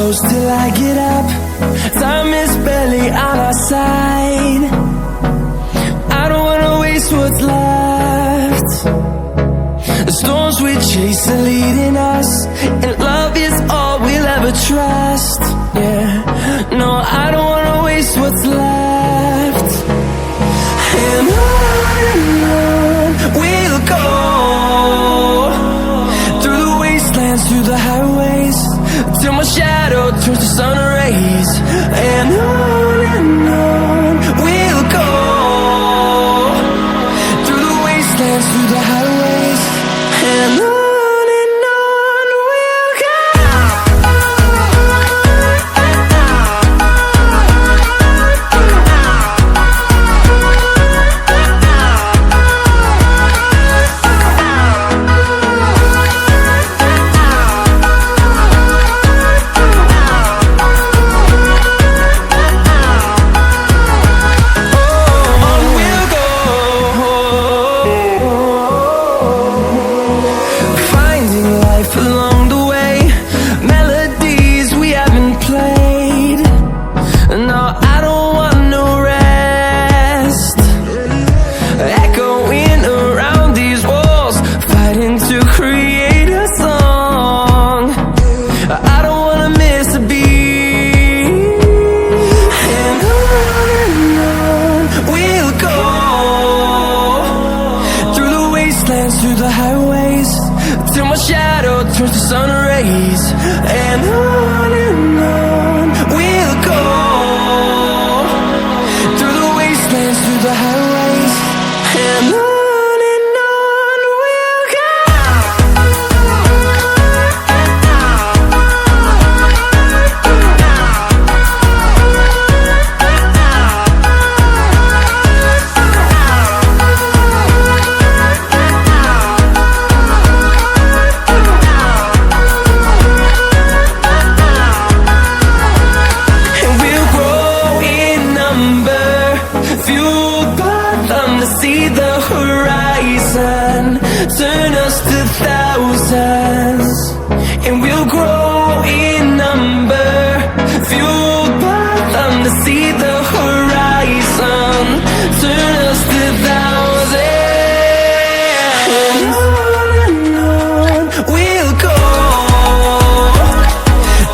close till I get up. Time is barely on our side. I don't wanna waste what's left. The storms we chase are leading us, and love is all we'll ever trust. Yeah, no, I don't wanna waste what's left. And on we'll go, through the wastelands, through the highways, till my shadow turns to sun rays. And on we'll go, through the wastelands, through the highways, and on we'll go. Through the highways, till my shadow turns to sun rays. And on we'll go, through the wastelands, through the highways, and on we'll go. See the horizon, turn us to thousands, and we'll grow in number, fueled by them to see the horizon, turn us to thousands. And on we'll go,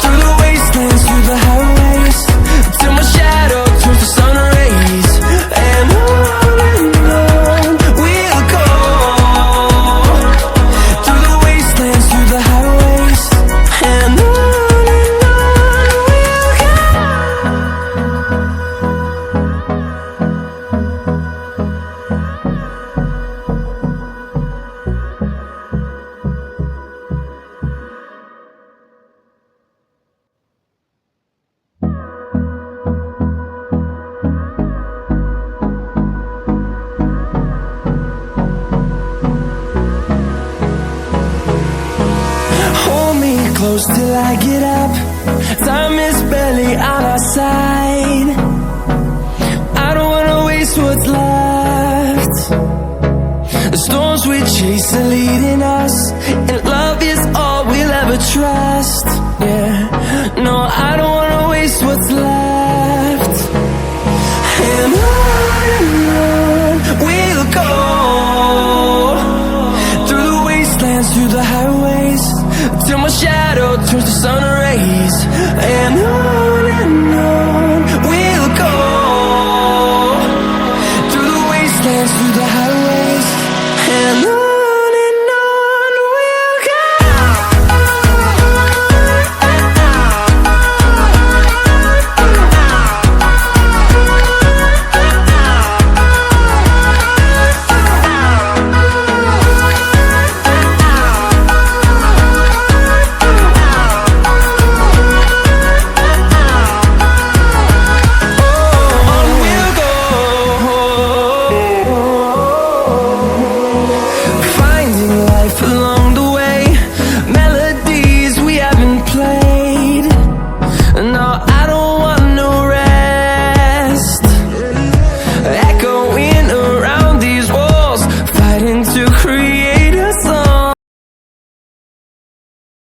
through the wastelands, through the highways, till my shadow turns to sun rays. And close till I get up. Time is barely on our side. I don't wanna waste what's left. The storms we chase are leading us.